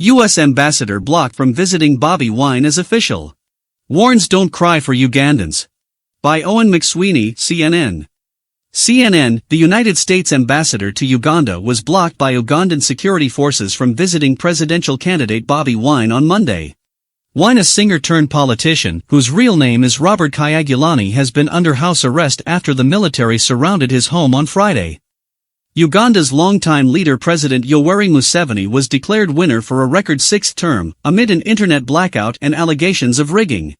U.S. ambassador blocked from visiting Bobiwine as official. Warns don't cry for Ugandans. By Owen McSweeney, CNN. CNN, the United States ambassador to Uganda was blocked by Ugandan security forces from visiting presidential candidate Bobiwine on Monday. Wine, a singer-turned-politician, whose real name is Robert Kyagulanyi, has been under house arrest after the military surrounded his home on Friday. Uganda's longtime leader President Yoweri Museveni was declared winner for a record sixth term, amid an internet blackout and allegations of rigging.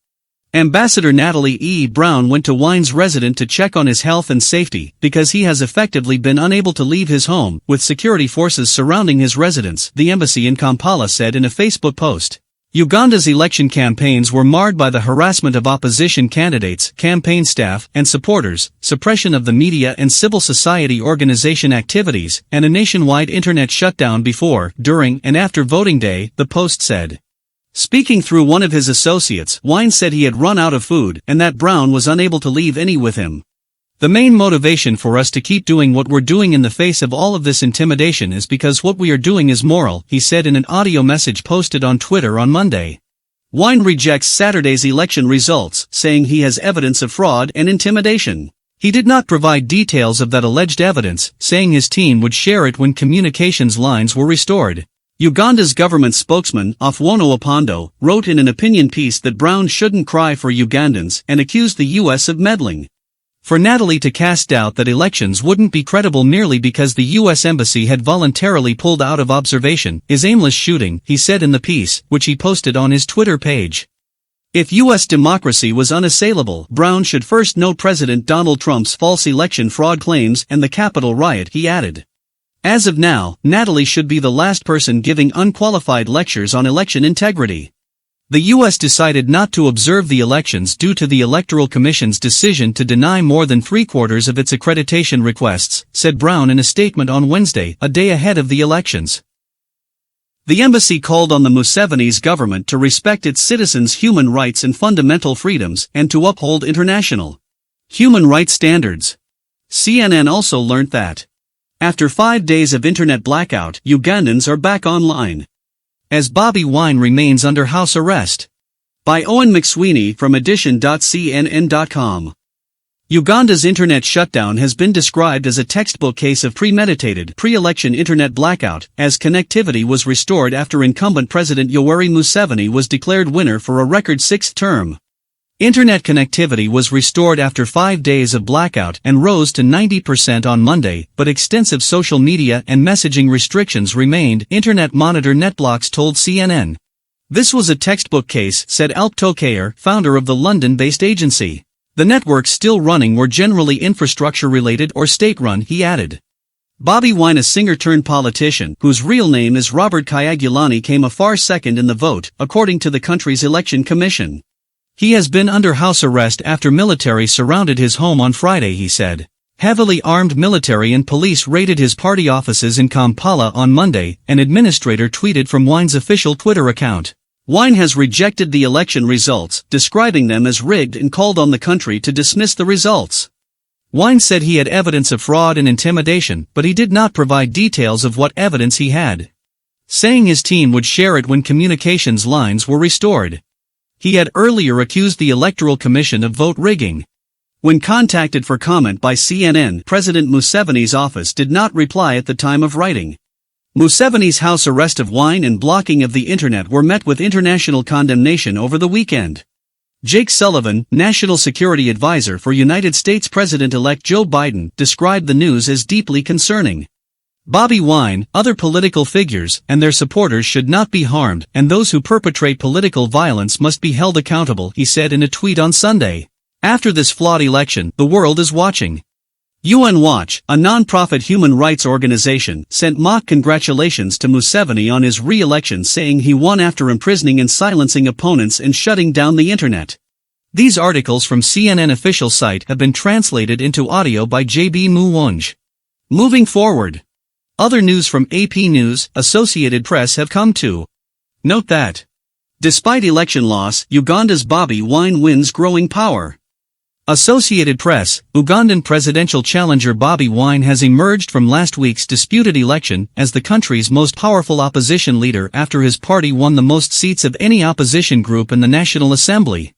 Ambassador Natalie E. Brown went to Wine's residence to check on his health and safety, because he has effectively been unable to leave his home, with security forces surrounding his residence, the embassy in Kampala said in a Facebook post. Uganda's election campaigns were marred by the harassment of opposition candidates, campaign staff, and supporters, suppression of the media and civil society organization activities, and a nationwide internet shutdown before, during, and after voting day, the post said. Speaking through one of his associates, Wine said he had run out of food, and that Brown was unable to leave any with him. The main motivation for us to keep doing what we're doing in the face of all of this intimidation is because what we are doing is moral, he said in an audio message posted on Twitter on Monday. Wine rejects Saturday's election results, saying he has evidence of fraud and intimidation. He did not provide details of that alleged evidence, saying his team would share it when communications lines were restored. Uganda's government spokesman, Muwonge Opondo, wrote in an opinion piece that Brown shouldn't cry for Ugandans and accused the U.S. of meddling. For Natalie to cast doubt that elections wouldn't be credible merely because the U.S. Embassy had voluntarily pulled out of observation is aimless shooting, he said in the piece, which he posted on his Twitter page. If U.S. democracy was unassailable, Brown should first note President Donald Trump's false election fraud claims and the Capitol riot, he added. As of now, Natalie should be the last person giving unqualified lectures on election integrity. The U.S. decided not to observe the elections due to the Electoral Commission's decision to deny more than three-quarters of its accreditation requests, said Brown in a statement on Wednesday, a day ahead of the elections. The embassy called on the Museveni's government to respect its citizens' human rights and fundamental freedoms and to uphold international human rights standards. CNN also learned that after 5 days of internet blackout, Ugandans are back online. As Bobiwine remains under house arrest. By Owen McSweeney from edition.cnn.com. Uganda's internet shutdown has been described as a textbook case of premeditated, pre-election internet blackout, as connectivity was restored after incumbent President Yoweri Museveni was declared winner for a record sixth term. Internet connectivity was restored after 5 days of blackout and rose to 90% on Monday, but extensive social media and messaging restrictions remained, Internet Monitor NetBlocks told CNN. This was a textbook case, said Alp Tokayer, founder of the London-based agency. The networks still running were generally infrastructure-related or state-run, he added. Bobiwine, a singer-turned-politician, whose real name is Robert Kyagulanyi, came a far second in the vote, according to the country's election commission. He has been under house arrest after military surrounded his home on Friday, he said. Heavily armed military and police raided his party offices in Kampala on Monday, an administrator tweeted from Wine's official Twitter account. Wine has rejected the election results, describing them as rigged, and called on the country to dismiss the results. Wine said he had evidence of fraud and intimidation, but he did not provide details of what evidence he had, saying his team would share it when communications lines were restored. He had earlier accused the Electoral Commission of vote rigging. When contacted for comment by CNN, President Museveni's office did not reply at the time of writing. Museveni's house arrest of Wine and blocking of the internet were met with international condemnation over the weekend. Jake Sullivan, National Security Advisor for United States President-elect Joe Biden, described the news as deeply concerning. Bobiwine, other political figures, and their supporters should not be harmed, and those who perpetrate political violence must be held accountable, he said in a tweet on Sunday. After this flawed election, the world is watching. UN Watch, a non-profit human rights organization, sent mock congratulations to Museveni on his re-election, saying he won after imprisoning and silencing opponents and shutting down the internet. These articles from CNN official site have been translated into audio by JB Muwonge. Moving forward. Other news from AP News, Associated Press have come to note that despite election loss, Uganda's Bobiwine wins growing power. Associated Press, Ugandan presidential challenger Bobiwine has emerged from last week's disputed election as the country's most powerful opposition leader after his party won the most seats of any opposition group in the National Assembly.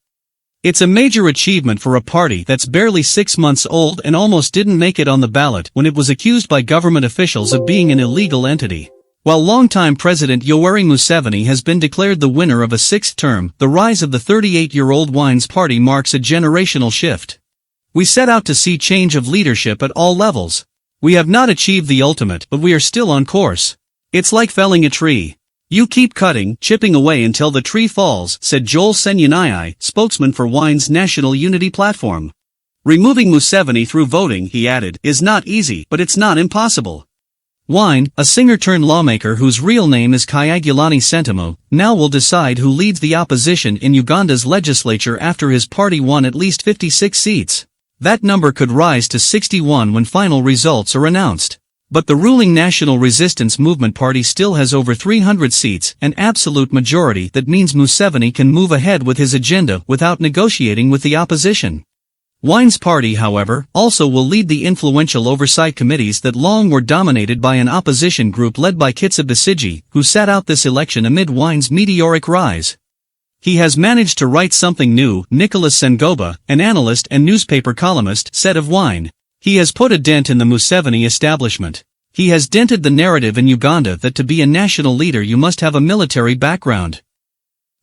It's a major achievement for a party that's barely 6 months old and almost didn't make it on the ballot when it was accused by government officials of being an illegal entity. While longtime President Yoweri Museveni has been declared the winner of a sixth term, the rise of the 38-year-old Wine's party marks a generational shift. We set out to see change of leadership at all levels. We have not achieved the ultimate, but we are still on course. It's like felling a tree. You keep cutting, chipping away until the tree falls, said Joel Senyonai, spokesman for Wine's National Unity Platform. Removing Museveni through voting, he added, is not easy, but it's not impossible. Wine, a singer-turned-lawmaker whose real name is Kyagulanyi Ssentamu, now will decide who leads the opposition in Uganda's legislature after his party won at least 56 seats. That number could rise to 61 when final results are announced. But the ruling National Resistance Movement Party still has over 300 seats, an absolute majority that means Museveni can move ahead with his agenda without negotiating with the opposition. Wine's party, however, also will lead the influential oversight committees that long were dominated by an opposition group led by Kizza Besigye, who sat out this election amid Wine's meteoric rise. He has managed to write something new, Nicholas Sengoba, an analyst and newspaper columnist, said of Wine. He has put a dent in the Museveni establishment. He has dented the narrative in Uganda that to be a national leader you must have a military background.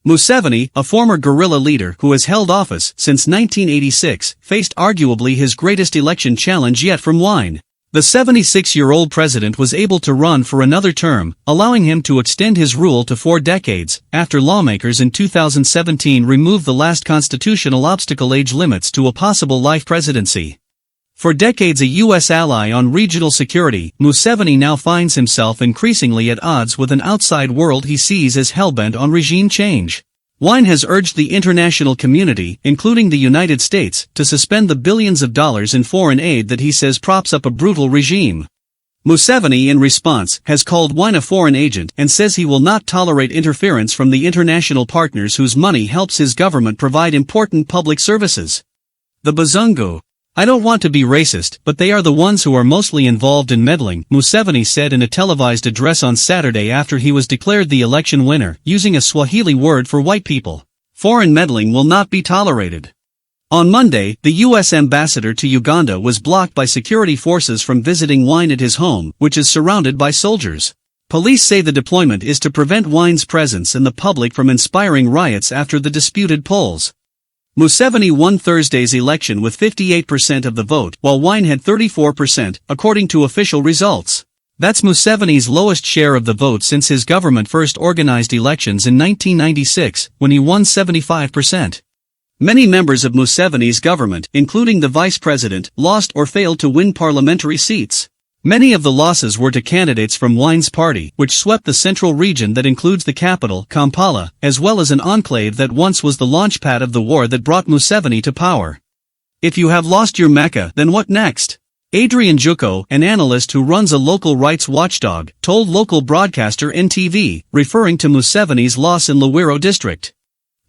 Museveni, a former guerrilla leader who has held office since 1986, faced arguably his greatest election challenge yet from Wine. The 76-year-old president was able to run for another term, allowing him to extend his rule to 4 decades, after lawmakers in 2017 removed the last constitutional obstacle age limits to a possible life presidency. For decades a U.S. ally on regional security, Museveni now finds himself increasingly at odds with an outside world he sees as hellbent on regime change. Wine has urged the international community, including the United States, to suspend the billions of dollars in foreign aid that he says props up a brutal regime. Museveni, in response, has called Wine a foreign agent and says he will not tolerate interference from the international partners whose money helps his government provide important public services. The Bazungu. I don't want to be racist, but they are the ones who are mostly involved in meddling, Museveni said in a televised address on Saturday after he was declared the election winner, using a Swahili word for white people. Foreign meddling will not be tolerated. On Monday, the U.S. ambassador to Uganda was blocked by security forces from visiting Wine at his home, which is surrounded by soldiers. Police say the deployment is to prevent Wine's presence and the public from inspiring riots after the disputed polls. Museveni won Thursday's election with 58% of the vote, while Wine had 34%, according to official results. That's Museveni's lowest share of the vote since his government first organized elections in 1996, when he won 75%. Many members of Museveni's government, including the vice president, lost or failed to win parliamentary seats. Many of the losses were to candidates from Wine's party, which swept the central region that includes the capital, Kampala, as well as an enclave that once was the launchpad of the war that brought Museveni to power. If you have lost your Mecca, then what next? Adrian Juko, an analyst who runs a local rights watchdog, told local broadcaster NTV, referring to Museveni's loss in Luwero district.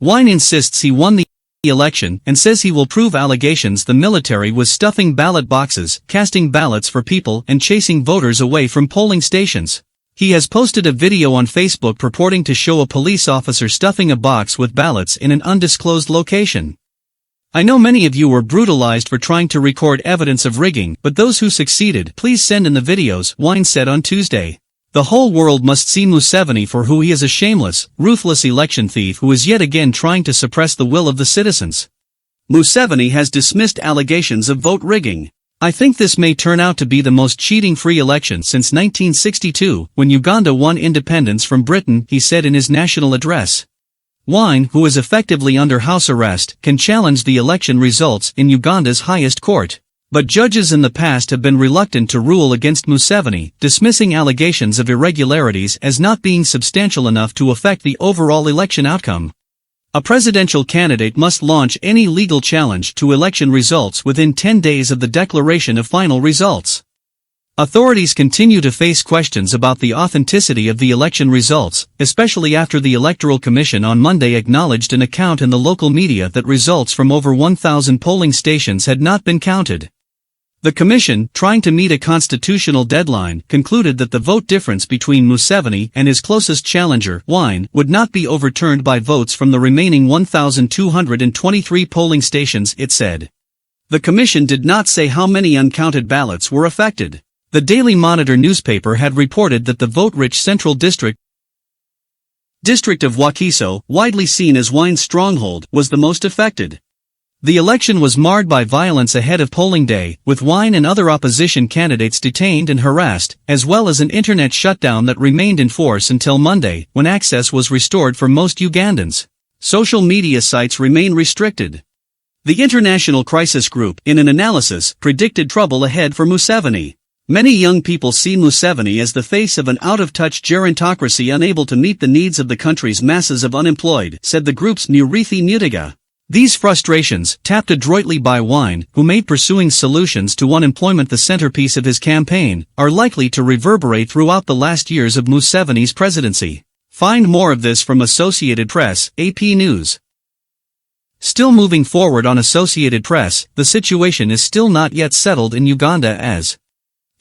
Wine insists he won the election and says he will prove allegations the military was stuffing ballot boxes, casting ballots for people and chasing voters away from polling stations. He has posted a video on Facebook purporting to show a police officer stuffing a box with ballots in an undisclosed location. I know many of you were brutalized for trying to record evidence of rigging, but those who succeeded, please send in the videos, Wine said on Tuesday. The whole world must see Museveni for who he is, a shameless, ruthless election thief who is yet again trying to suppress the will of the citizens. Museveni has dismissed allegations of vote rigging. I think this may turn out to be the most cheating-free election since 1962, when Uganda won independence from Britain, he said in his national address. Wine, who is effectively under house arrest, can challenge the election results in Uganda's highest court. But judges in the past have been reluctant to rule against Museveni, dismissing allegations of irregularities as not being substantial enough to affect the overall election outcome. A presidential candidate must launch any legal challenge to election results within 10 days of the declaration of final results. Authorities continue to face questions about the authenticity of the election results, especially after the Electoral Commission on Monday acknowledged an account in the local media that results from over 1,000 polling stations had not been counted. The commission, trying to meet a constitutional deadline, concluded that the vote difference between Museveni and his closest challenger, Wine, would not be overturned by votes from the remaining 1,223 polling stations, it said. The commission did not say how many uncounted ballots were affected. The Daily Monitor newspaper had reported that the vote-rich Central District of Wakiso, widely seen as Wine's stronghold, was the most affected. The election was marred by violence ahead of polling day, with Wine and other opposition candidates detained and harassed, as well as an internet shutdown that remained in force until Monday, when access was restored for most Ugandans. Social media sites remain restricted. The International Crisis Group, in an analysis, predicted trouble ahead for Museveni. Many young people see Museveni as the face of an out-of-touch gerontocracy unable to meet the needs of the country's masses of unemployed, said the group's Murithi Mutiga. These frustrations, tapped adroitly by Wine, who made pursuing solutions to unemployment the centerpiece of his campaign, are likely to reverberate throughout the last years of Museveni's presidency. Find more of this from Associated Press, AP News. Still moving forward on Associated Press, the situation is still not yet settled in Uganda as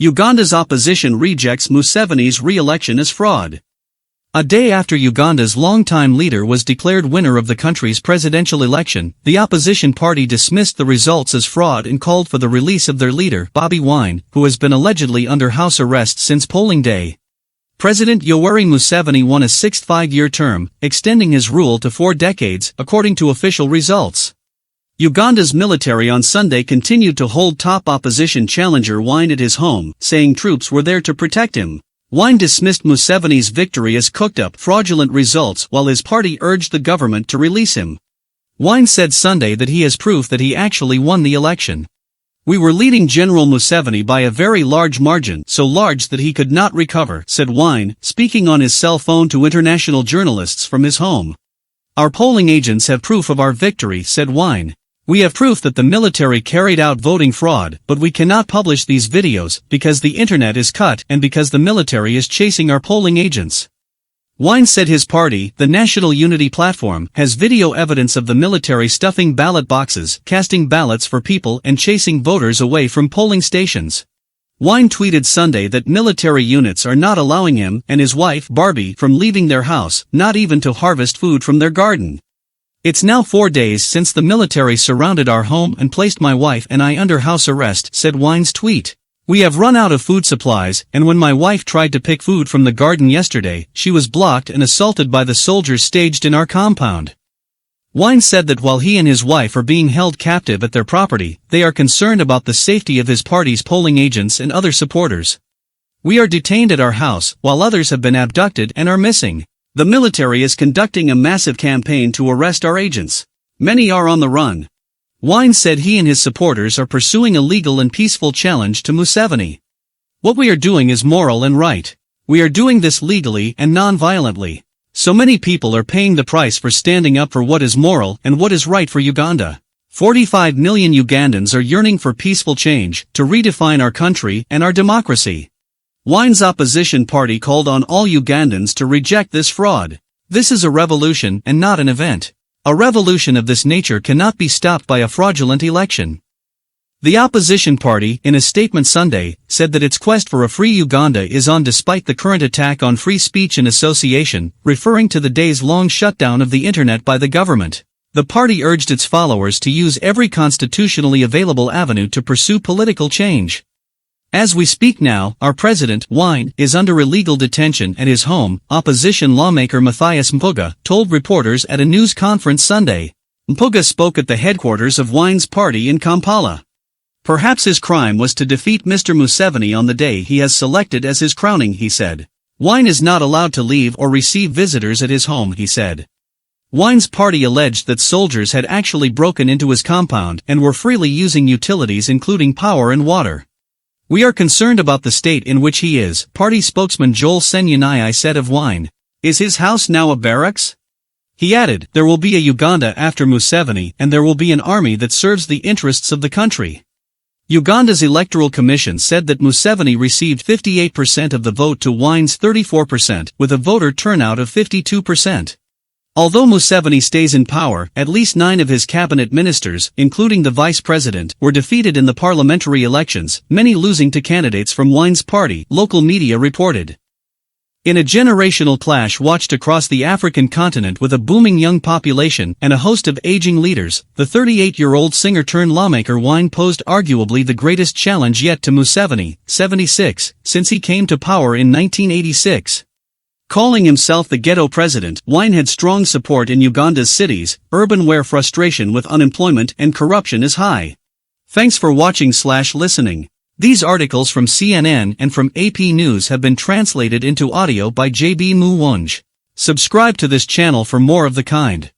Uganda's opposition rejects Museveni's re-election as fraud. A day after Uganda's longtime leader was declared winner of the country's presidential election, the opposition party dismissed the results as fraud and called for the release of their leader, Bobiwine, who has been allegedly under house arrest since polling day. President Yoweri Museveni won a sixth five-year term, extending his rule to 4 decades, according to official results. Uganda's military on Sunday continued to hold top opposition challenger Wine at his home, saying troops were there to protect him. Wine dismissed Museveni's victory as cooked-up, fraudulent results while his party urged the government to release him. Wine said Sunday that he has proof that he actually won the election. "We were leading General Museveni by a very large margin, so large that he could not recover," said Wine, speaking on his cell phone to international journalists from his home. "Our polling agents have proof of our victory," said Wine. "We have proof that the military carried out voting fraud, but we cannot publish these videos, because the internet is cut and because the military is chasing our polling agents." Wine said his party, the National Unity Platform, has video evidence of the military stuffing ballot boxes, casting ballots for people and chasing voters away from polling stations. Wine tweeted Sunday that military units are not allowing him and his wife, Barbie, from leaving their house, not even to harvest food from their garden. "It's now 4 days since the military surrounded our home and placed my wife and I under house arrest," said Wine's tweet. "We have run out of food supplies, and when my wife tried to pick food from the garden yesterday, she was blocked and assaulted by the soldiers staged in our compound." Wine said that while he and his wife are being held captive at their property, they are concerned about the safety of his party's polling agents and other supporters. "We are detained at our house, while others have been abducted and are missing. The military is conducting a massive campaign to arrest our agents. Many are on the run." Wine said he and his supporters are pursuing a legal and peaceful challenge to Museveni. "What we are doing is moral and right. We are doing this legally and non-violently. So many people are paying the price for standing up for what is moral and what is right for Uganda. 45 million Ugandans are yearning for peaceful change, to redefine our country and our democracy." Wine's opposition party called on all Ugandans to reject this fraud. "This is a revolution and not an event. A revolution of this nature cannot be stopped by a fraudulent election." The opposition party, in a statement Sunday, said that its quest for a free Uganda is on despite the current attack on free speech and association, referring to the days-long shutdown of the internet by the government. The party urged its followers to use every constitutionally available avenue to pursue political change. "As we speak now, our president, Wine, is under illegal detention at his home," opposition lawmaker Matthias Mpuga told reporters at a news conference Sunday. Mpuga spoke at the headquarters of Wine's party in Kampala. "Perhaps his crime was to defeat Mr. Museveni on the day he has selected as his crowning," he said. "Wine is not allowed to leave or receive visitors at his home," he said. Wine's party alleged that soldiers had actually broken into his compound and were freely using utilities including power and water. "We are concerned about the state in which he is," party spokesman Joel Senyanai said of Wine. "Is his house now a barracks?" He added, "There will be a Uganda after Museveni and there will be an army that serves the interests of the country." Uganda's Electoral Commission said that Museveni received 58% of the vote to Wine's 34%, with a voter turnout of 52%. Although Museveni stays in power, at least 9 of his cabinet ministers, including the vice president, were defeated in the parliamentary elections, many losing to candidates from Wine's party, local media reported. In a generational clash watched across the African continent with a booming young population and a host of aging leaders, the 38-year-old singer-turned-lawmaker Wine posed arguably the greatest challenge yet to Museveni, 76, since he came to power in 1986. Calling himself the ghetto president, Wine had strong support in Uganda's cities, urban where frustration with unemployment and corruption is high. Thanks for watching/listening. These articles from CNN and from AP News have been translated into audio by JB Muwonge. Subscribe to this channel for more of the kind.